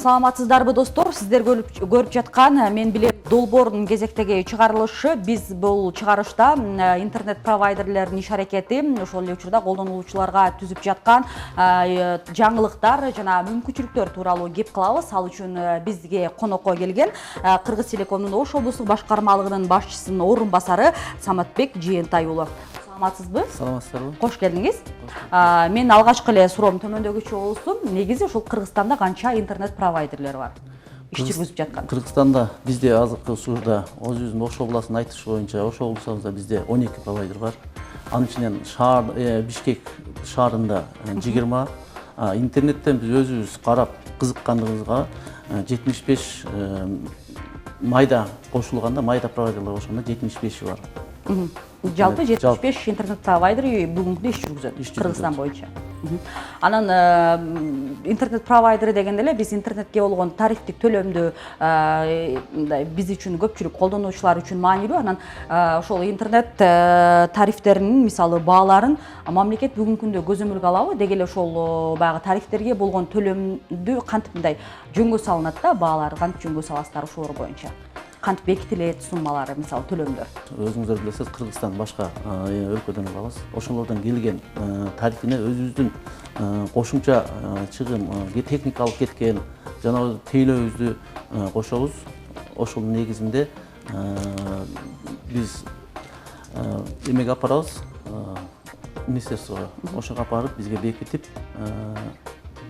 Саламатсыздарбы достор, сиздер көрүп жаткан мен билем долбоордун кезектеги чыгарылышы. Биз бул чыгарышта интернет провайдерлердин иш аракети, ошол эле учурда колдонуучуларга түзүп жаткан жаңылыктар жана мүмкүнчүлүктөр тууралуу кеп кылабыз. Ал үчүн бизге конокко келген Кыргыз Телекомдун Ош облустук башкармалыгынын башчысынын орун басары Саматбек Жыйынтай уулу. Саламатсызбы? Саламатсыздарбы? Кош келдиңиз. Мен алгачкы эле суроом төмөндөгүчө болсун. Негизи ушул Кыргызстанда канча интернет провайдерлер бар? Иш жүргүзүп жаткан. Кыргызстанда бизде азыркы учурда өзүбүздүн Ош областынын айтышы боюнча Ош облусубузда бизде 12 провайдер бар. Анын ичинен Бишкек шаарында 20, интернеттен биз өзүбүз карап кызыккандыгыбызга 75 майда кошулганда, майда провайдерлер кошулганда 75 бар. Жалпы 75 интернет провайдер бүгүнкү күндө иш жүргүзөт Кыргызстан боюнча. Анан интернет провайдери дегенде эле биз интернетке болгон тарифтик төлөмдү биз үчүн көпчүлүк колдонуучулар үчүн маанилүү. Анан ошол интернет тарифтеринин мисалы бааларын мамлекет бүгүнкү күндө көзөмөлгө алабы? Деги эле ошол баягы тарифтерге болгон төлөмдү кантип мындай жөнгө салынат да, баалар кантип жөнгө саласыздар ошолор боюнча? Кантип бекитилет суммалары, мисалы төлөмдөр? Өзүңүздөр билесиз, Кыргызстан башка өлкөдөн алабыз. Ошолордон келген тарифине өзүбүздүн кошумча чыгым, техникалык кеткен жана тейлөөбүздү кошобуз. Ошол негизинде биз эмеге апарабыз, министерствого. Ошого апарып бизге бекитип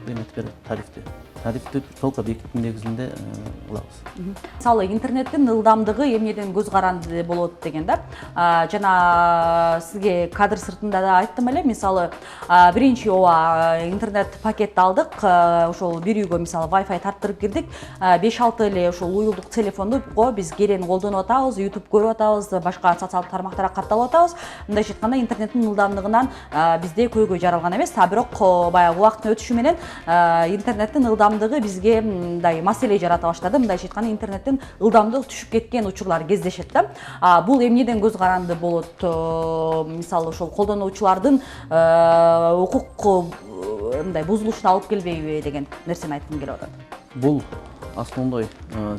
эметип берет тарифти. Тарифти толко бекитүү негизинде кылабыз. Мисалы интернеттин ылдамдыгы эмнеден көз каранды болот деген да. Жана сизге кадр сыртында да айттым эле, мисалы биринчи ооба интернет пакетти алдык, ошол бир үйгө мисалы Wi-Fi тарттырып кирдик. 5-6 эле ошол уюлдук телефонду биз керен колдонуп атабыз, YouTube көрүп атабыз, башка социалдык тармактарга катталып атабыз. Мындайча айтканда интернеттин ылдамдыгынан бизде көйгөй жаралган эмес, бирок баягы убакыттын өтүшү менен интернеттин ылдамдыгы бизге мындай маселе жарата баштады. Мындайча айтканда интернеттин ылдамдыгы түшүп кеткен учурлар кездешет да. Бул эмнеден көз каранды болот? Мисалы ошол колдонуучулардын укук мындай бузулушуна алып келбейби деген нерсени айткым келип атат. Бул основной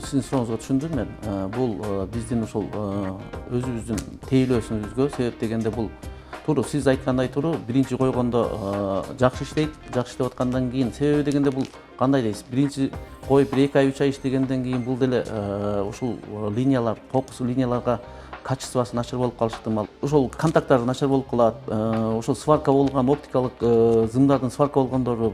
сиздин сурооңузга түшүндүм мен. Бул биздин ошол өзүбүздүн тейлөөсүбүзгө себеп дегенде бул туура сиз айткандай туура биринчи койгондо жакшы иштейт, жакшы иштеп аткандан кийин себеби дегенде бул кандай дейсиз? Биринчи коюп 1-2 ай 3 ай иштегенден кийин бул деле ушул линиялар, фокус линияларга качествосы начар болуп калышы ыктымал. Ошол контакттар начар болуп калат, ошол сварка болгон оптикалык зымдардын сварка болгондору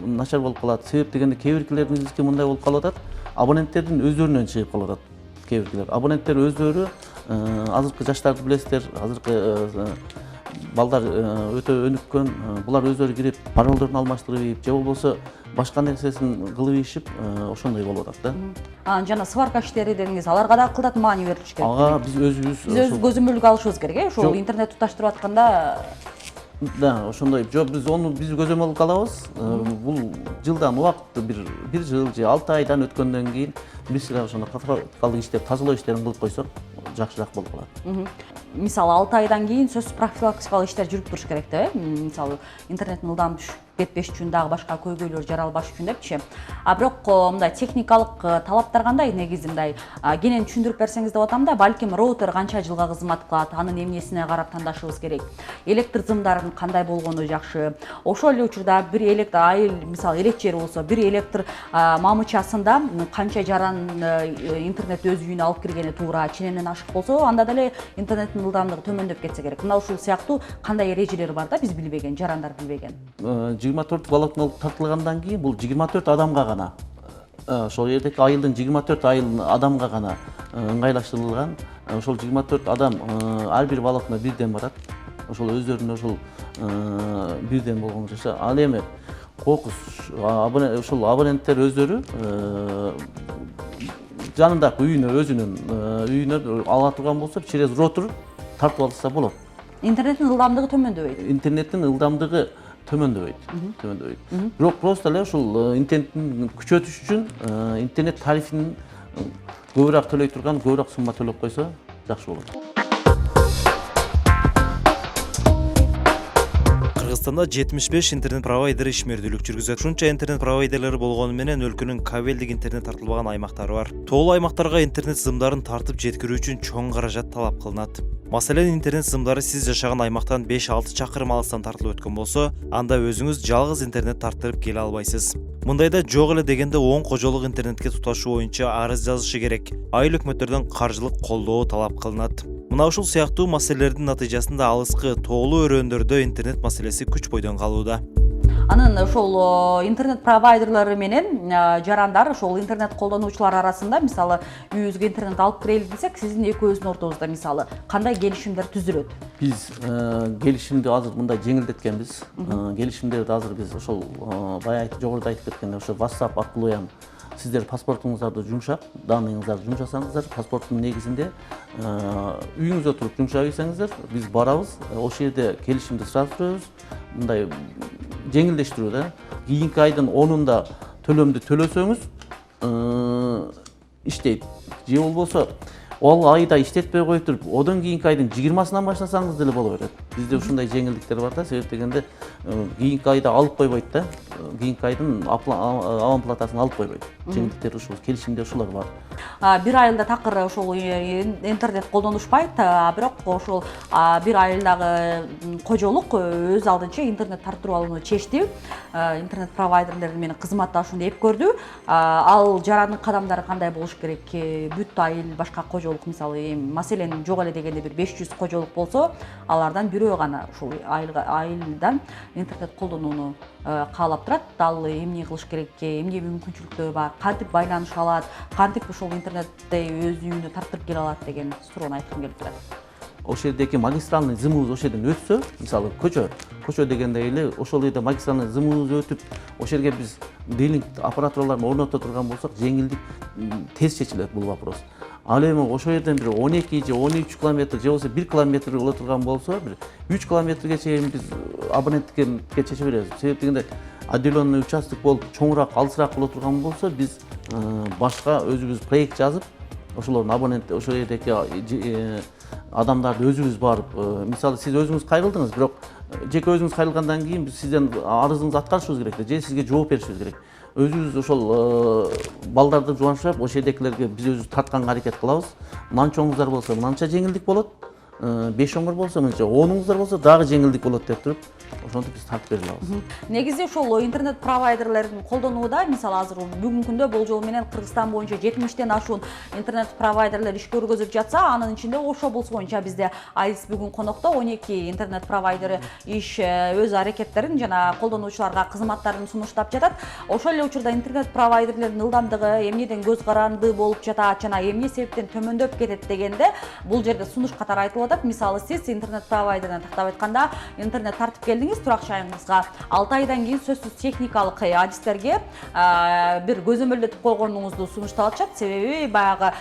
начар болуп калат. Себеп дегенде кээ биркилерибизге мындай болуп калып атат, абоненттердин өздөрүнөн чыгып калып атат. Кээ биркилер абоненттер өздөрү азыркы жаштарды билесиздер, азыркы балдар өтө өнүккөн, булар өздөрү кирип паролдорун алмаштырып, же болбосо башка нерсесин кылып ийишип, ошондой болуп атат да. Жана сварка иштери дедиңиз, аларга да кылдат маани берилиш керек. Ага биз өзүбүз көзөмөлгө алышыбыз керек, ошол интернет туташтырып атканда. Да, ошондой. Жок, биз көзөмөлгө алабыз. Бул жылдан убакыт бир жыл же 6 айдан өткөндөн кийин биз ошондо профилактикалык иштеп, тазалоо иштерин кылып койсок, жакшыраак болуп калат. Мисалы 6 айдан кийин сөзсүз профилактикалык иштер жүрүп туруш керек да, мисалы интернеттин ылдамы түшүп кетпеш үчүн, дагы башка көйгөйлөр жаралбаш үчүн депчи. Бирок мындай техникалык талаптар кандай негизи мындай кенен түшүндүрүп берсеңиз деп атам да. Балким роутер канча жылга кызмат кылат, анын эмнесине карап тандашыбыз керек. Электр зымдарын кандай болгону жакшы. Ошол эле учурда бир электр айыл, мисалы элек жери болсо, бир электр мамычасында канча жаран интернет өз үйүнө алып киргени туура, ченемден ашык болсо, анда деле интернеттин ылдамдыгы төмөндөп кетсе керек. Мына ушул сыяктуу кандай эрежелер бар да, биз билбеген, жарандар билбеген. 24 волокно тартылгандан кийин бул 24 адамга гана, ошол жердеки айылдын 24 айыл адамга гана ыңгайлаштырылган. Ошол 24 адам ар бир волокно бирден барат. Ошол өздөрүнүн ошол бирден болгон жаша. Ал эми кокус ошол абоненттер өздөрү жанындагы үйүнө, өзүнүн үйүнө ала турган болсо, через ротор тартып алса болот. Интернеттин ылдамдыгы төмөндөбөйт. Интернеттин ылдамдыгы төмөндөбөйт. Бирок просто эле ушул интернеттин күчөтүш үчүн интернет тарифин көбүрөөк төлөй турган, көбүрөөк сумма төлөп койсо жакшы болот. Кыргызстанда 75 интернет провайдер ишмердүүлүк жүргүзөт. Ушунча интернет провайдерлери болгону менен өлкөнүн кабелдик интернет тартылбаган аймактары бар. Тоолуу аймактарга интернет сызымдарын тартып жеткирүү үчүн чоң каражат талап кылынат. Маселен, интернет сызымдары сиз жашаган аймактан 5-6 чакырым алыстан тартылып өткөн болсо, анда өзүңүз жалгыз интернет тарттырып келе албайсыз. Мындайда жок эле дегенде 10 кожолук интернетке туташуу боюнча арыз жазышы керек. Айыл өкмөттөрдөн каржылык колдоо талап кылынат. Мына ушул сыяктуу маселелердин натыйжасында алыскы тоолуу өрөөндөрдө интернет маселеси күч бойдон калууда. Анын ошол интернет провайдерлери менен жарандар, ошол интернет колдонуучулар арасында, мисалы, үйүбүзгө интернет алып кирели десек, сиздин экөөбүздүн ортоңузда мисалы кандай келишимдер түзүлөт? Биз келишимди азыр мындай жеңилдеткенбиз. Келишимдерди азыр биз ошол жогоруда айтып кеткендей, ошо WhatsApp аркылуу сиздер паспортуңуздарды жумшап, данныйыңыздарды жумшасаңыздар, паспорттун негизинде үйүңүздө туруп жумшай берсеңиздер, биз барабыз, ошол жерде келишимди сураштырабыз. Мындай жеңилдештирүү да. Кийинки айдын 10-унда төлөмдү төлөсөңүз иштейт. Же болбосо ол айда иштетпей коюп туруп, одон кийинки айдын 20-сынан башласаңыз деле боло берет. Бизде ушундай жеңилдиктер бар да, себеп дегенде кийинки айда алып койбойт да. Кийинки айдын аван платасын алып койбойт. Жеңилдиктер ушул келишимде ушулар бар. Бир айылда такыр ошол интернет колдонушпайт, бирок ошол бир айылдагы кожолук өз алдынча интернет тарттырып алууну чечти. Интернет провайдерлер менен кызматташууну эп көрдү. Ал жарандын кадамдары кандай болуш керек? Бүт айыл башка кожолук, мисалы, маселен жок эле дегенде бир 500 кожолук болсо, алардан бирөө гана ушул айылдан интернет колдонууну каалап турат. Ал эмне кылыш керек, эмне мүмкүнчүлүктөрү бар, кантип байланыша алат, кантип ушул интернетте өз үйүнө тарттырып келе алат деген суроону айткым келип турат. Ошол жердеки магистральный зымыбыз ошол жерден өтсө, мисалы көчө дегенде эле ошол жерде магистральный зымыбыз өтүп, ошол жерге биз делинг аппаратураларын орното турган болсок, жеңилдик тез чечилет бул вопрос. Ал эми ошол жерден бир 12 же 13 километр же болбосо 1 километр боло турган болсо, бир 3 километрге чейин биз абоненттикке чече беребиз. Себеп дегенде отделенный участок болуп чоңураак, алысыраак боло турган болсо, биз башка өзүбүз проект жазып, ошолордун абонент ошол жердеки адамдарды өзүбүз барып, мисалы сиз өзүңүз кайрылдыңыз, бирок жеке өзүңүз кайрылгандан кийин биз сизден арызыңызды аткарышыбыз керек же сизге жооп беришибиз керек. Өзүбүз ошол балдарды жубаншап, ошол жердекилерге биз өзүбүз тартканга аракет кылабыз. Мынанча оңуздар болсо, мынанча жеңилдик болот. 5 оңур болсо, мынча 10 оңуздар болсо, дагы жеңилдик болот деп туруп, ошентип биз тартып бере алабыз. Негизи ошол интернет провайдерлерин колдонууда, мисалы азыр бүгүнкү күндө болжол менен Кыргызстан боюнча 70тен ашуун интернет провайдерлер иш көргөзүп жатса, анын ичинде Ош облусу боюнча бизде айыс бүгүн конокто 12 интернет провайдери иш өз аракеттерин жана колдонуучуларга кызматтарын сунуштап жатат. Ошол эле учурда интернет провайдерлердин ылдамдыгы эмнеден көз каранды болуп жатат жана эмне себептен төмөндөп кетет дегенде, бул жерде сунуш катары айтылып атат. Мисалы сиз интернет провайдерден тактап айтканда интернет тартып келдиңиз, турак жайыңызга 6 айдан кийин сөзсүз техникалык адистерге бир көзөмөлдөтүп койгонуңузду сунуштап атышат. Себеби баягы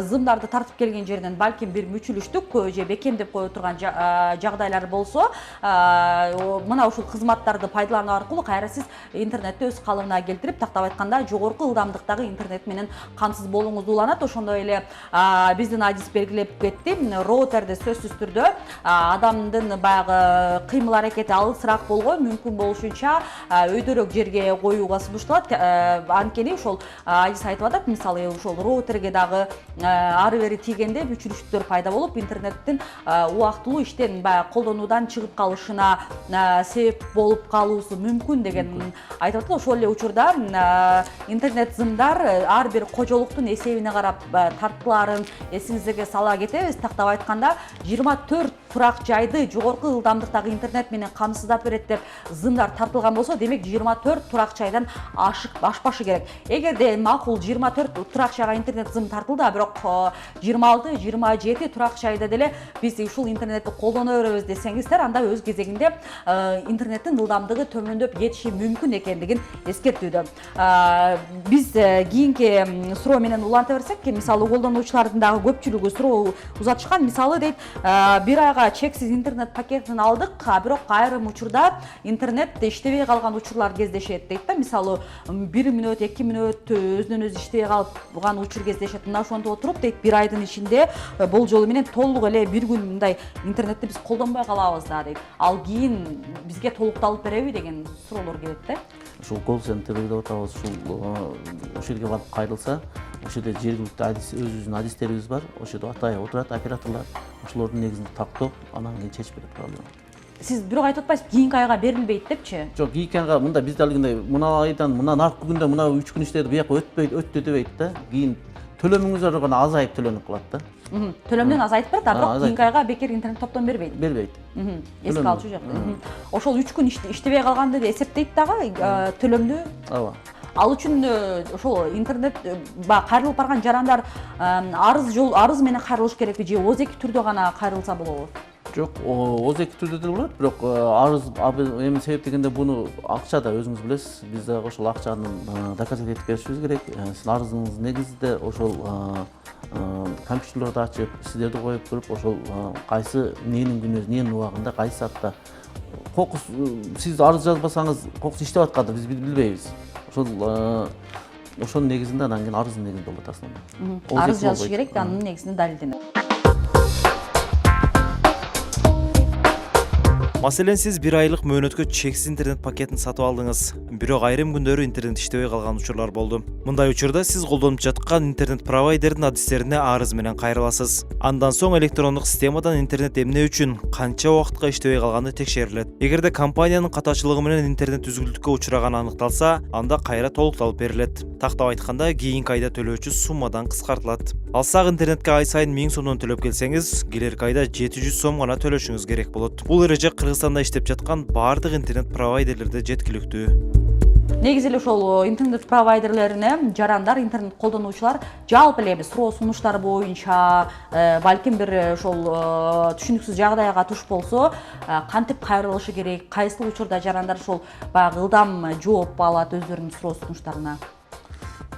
зымдарды тартып келген жерден балким бир мүчүлүштүк же бекемдеп кое турган жагдайлар болсо, мына ушул кызматтарды пайдалануу аркылуу кайра сиз интернетти өз калыбына келтирип, тактап айтканда жогорку ылдамдыктагы интернет менен камсыз болууңуз уланат. Ошондой эле биздин адис белгилеп кетти, роутерди сөзсүз түрдө адамдын баягы кыймыл аракети алысыраак болгон, мүмкүн болушунча өйдөрөөк жерге коюуга сунушталат. Анткени ошол адис айтып атат, мисалы ошол роутерге дагы ары бери тийгенде мүчүлүштүктөр пайда болуп, интернеттин убактылуу иштен баягы колдонуудан чыгып калышына себеп болуп калуусу мүмкүн деген айтып атат. Ошол эле учурда интернет зымдар ар бир кожолуктун эсебине карап тарткыларын эсиңиздерге сала кетебиз. Тактап айтканда 24 турак жайды жогорку ылдамдыктагы интернет менен камсыздап берет деп зымдар тартылган болсо, демек 24 турак жайдан ашпашы керек. Эгерде макул 24 турак жайга интернет зым тартылды, бирок 26-27 турак жайда деле биз ушул интернетти колдоно беребиз десеңиздер, анда өз кезегинде интернеттин ылдамдыгы төмөндөп кетиши мүмкүн экендигин эскертүүдө. Биз кийинки суроо менен уланта берсек, мисалы колдонуучулардын дагы көпчүлүгү суроо узатышкан. Мисалы дейт, бир айга айга чексиз интернет пакетин алдык, бирок айрым учурда интернет иштебей калган учурлар кездешет дейт да. Мисалы 1 мүнөт, 2 мүнөт өзүнөн өзү иштебей калган учур кездешет. Мына ошентип отуруп дейт, бир айдын ичинде болжолу менен толук эле бир күн мындай интернетти биз колдонбой калабыз да дейт. Ал кийин бизге толукталып береби деген суроолор келет да. Ушул колл-центр деп атабыз, ошол жерге барып кайрылса, ошол жерде жергиликтүү өзүбүздүн адистерибиз бар. Ошол жерде атайын отурат операторлор, ошолордун негизинде тактоп, анан кийин чечип берет проблеманы. Сиз бирок айтып атпайсызбы, кийинки айга берилбейт депчи? Жок, кийинки айга мында бизде алгындай мына айдан мына наркы күндө мына 3 күн иштеди, бияка өттү дебейт да. Кийин төлөмүңүздөр гана азайып төлөнүп калат да. Төлөмдөн азайтып берет, бирок кийинки айга бекер интернет топтон бербейт. Бербейт. Эске алчу жок. Ошол 3 күн иштебей калганды эсептейт дагы төлөмдү. Ооба. Ал үчүн ошол интернет кайрылып барган жарандар арыз менен кайрылыш керекпи же ооз-эки түрдө гана кайрылса болобу? Жок, ооз-эки түрдө да болот, бирок арыз эми себеп дегенде буну акча да өзүңүз билесиз, биз дагы ошол акчаны доказать этип беришибиз керек. Сиздин арызыңыз негизинде ошол компьютерлерди ачып, сиздерди коюп туруп, ошол кайсы эмненин күнү, эмненин убагында, кайсы саатта кокус сиз арыз жазбасаңыз, кокус иштеп атканды биз билбейбиз. Ошонун негизинде анан кийин арыздын негизинде болот основном. Арыз жазыш керек, анын негизинде далилденет. Маселен, сиз 1 айлык мөөнөткө чексиз интернет пакетин сатып алдыңыз, бирок айрым күндөрү интернет иштебей калган учурлар болду. Мындай учурда сиз колдонуп жаткан интернет провайдердин адистерине арыз менен кайрыласыз. Андан соң электрондук системадан интернет эмне үчүн, канча убакытка иштебей калганы текшерилет. Эгерде компаниянын катачылыгы менен интернет үзүлтүккө учураганы аныкталса, анда кайра толукталып берилет. Тактап айтканда, кийинки айда төлөөчү суммадан кыскартылат. Ал сак интернетке ай сайын 1000 сомдон төлөп келсеңиз, келерки айда 700 сом гана төлөшүңүз керек болот. Бул эреже Кыргызстанда иштеп жаткан баардык интернет провайдерлерде жеткиликтүү. Негизи эле ошол интернет провайдерлерине жарандар, интернет колдонуучулар жалпы эле суроо сунуштары боюнча балким бир ошол түшүнүксүз жагдайга туш болсо, кантип кайрылышы керек, кайсы учурда жарандар ошол баягы ылдам жооп алат өздөрүнүн суроо сунуштарына?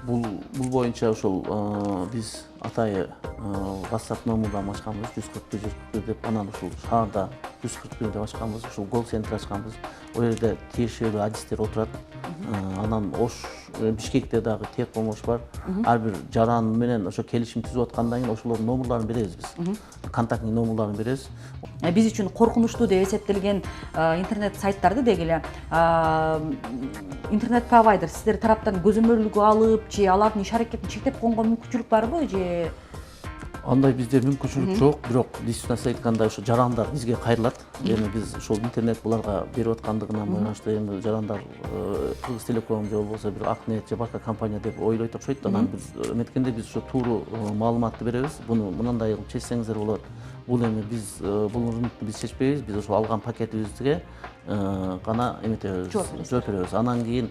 Бул боюнча ошол биз атайы WhatsApp номерден ачканбыз, 141 деп, анан ошол шаарда 141 деп ачканбыз, ошол колл-центр ачканбыз. Ол жерде тиешелүү адистер отурат. Анан Бишкекте дагы телефон бар. Ар бир жаран менен ошо келишим түзүп аткандан кийин ошолордун номерларын беребиз биз. Контактный номерларын беребиз. Биз үчүн коркунучтуу деп эсептелген интернет сайттарды деги эле интернет провайдер сиздер тараптан көзөмөлгө алып, же алардын иш аракетин чектеп койгонго мүмкүнчүлүк барбы, же Андай бизде мүмкүнчүлүк жок, бирок действительно айтканда ошо жарандар бизге кайрылат. Эми биз ошол интернет буларга берип аткандыгынан байланыштуу эми жарандар Кыргыз Телеком же болбосо бир Акнет же башка компания деп ойлойт окшойт. Анан биз эметкенде биз ошо тууру маалыматты беребиз. Буну мындай кылып чечсеңиздер болот. Бул эми биз бул биз чечпейбиз. Биз ошол алган пакетибизге гана эметебиз, жооп беребиз. Анан кийин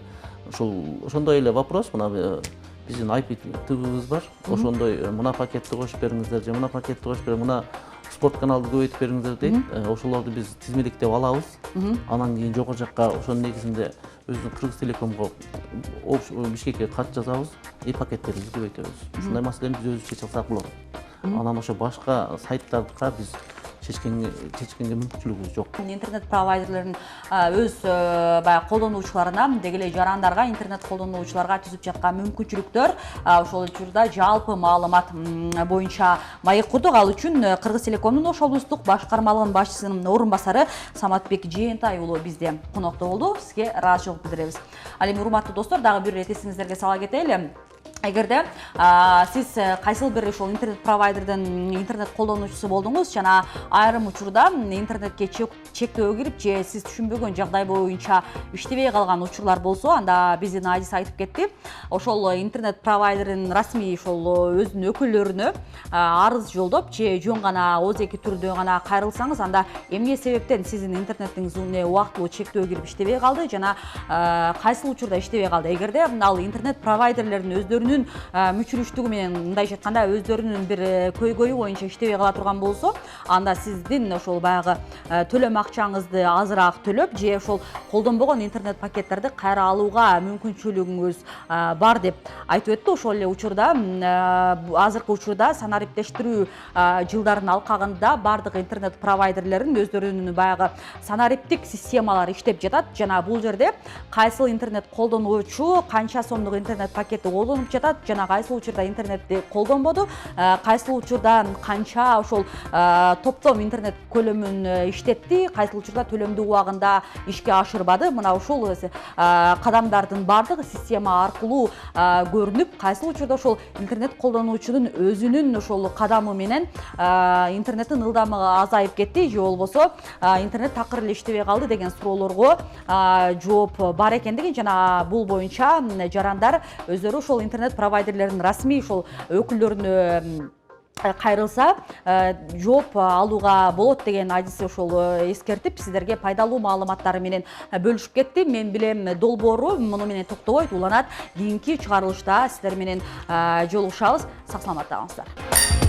ошондой эле вопрос, мына биздин IP тыгыбыз бар. Ошондой мына пакетти кошуп бериңиздер же мына пакетти кошуп бериңиздер, мына спорт каналды көбөйтүп бериңиздер дейт. Ошолорду биз тизмеликтеп алабыз. Анан кийин жогору жакка ошонун негизинде өзүнүн Кыргыз Телекомго Бишкекке кат жазабыз и пакеттерибизди көбөйтөбүз. Ушундай маселени биз өзүбүз чече алсак болот. Анан ошо башка сайттарга биз чечкенге мүмкүнчүлүгүбүз жок. Интернет провайдерлерин өз баягы колдонуучуларына, деги эле жарандарга, интернет колдонуучуларга түзүп жаткан мүмкүнчүлүктөр ошол учурда жалпы маалымат боюнча маек курдук. Ал үчүн Кыргыз Телекомдун Ош облустук башкармалыгынын башчысынын орун басары Саматбек Жээнтай уулу бизде конокто болду. Сизге ыраазычылык билдиребиз. Ал эми урматтуу достор, дагы бир ирет эсиңиздерге сала кетели. Эгерде сиз кайсыл бир ошол интернет провайдердин интернет колдонуучусу болдуңуз жана айрым учурда интернетке чектөө кирип же сиз түшүнбөгөн жагдай боюнча иштебей калган учурлар болсо, анда биздин адис айтып кетти. Ошол интернет провайдердин расмий ошол өзүнүн өкүлдөрүнө арыз жолдоп же жөн гана ооз-эки түрдө гана кайрылсаңыз, анда эмне себептен сиздин интернетиңиз убактылуу чектөө кирип иштебей калды жана кайсыл учурда иштебей калды. Эгерде ал интернет провайдерлердин өздөрүнүн өзүнүн мүчүрүштүгү менен, мындайча айтканда өздөрүнүн бир көйгөйү боюнча иштебей кала турган болсо, анда сиздин ошол баягы төлөм акчаңызды азыраак төлөп же ошол колдонбогон интернет пакеттерди кайра алууга мүмкүнчүлүгүңүз бар деп айтып өттү. Ошол эле учурда азыркы учурда санариптештирүү жылдарынын алкагында бардык интернет провайдерлердин өздөрүнүн баягы санариптик системалары иштеп жатат. Жана бул жерде кайсыл интернет колдонуучу канча сомдук интернет пакетти колдонуп жатат, жана кайсыл учурда интернетти колдонбоду, кайсыл учурда канча ошол топтом интернет көлөмүн иштетти, кайсыл учурда төлөмдүү убагында ишке ашырбады. Мына ушул кадамдардын бардыгы система аркылуу көрүнүп, кайсыл учурда ошол интернет колдонуучунун өзүнүн ошол кадамы менен интернеттин ылдамдыгы азайып кетти же болбосо интернет такыр эле иштебей калды деген суроолорго жооп бар экендигин жана бул боюнча жарандар өздөрү ошол интернет провайдерлердин расмий ошол өкүлдөрүнө кайрылса жооп алууга болот деген адис ошол эскертип, сиздерге пайдалуу маалыматтары менен бөлүшүп кетти. Мен билем долбоору муну менен токтобойт, уланат. Кийинки чыгарылышта сиздер менен жолугушабыз. Сак саламатта калыңыздар.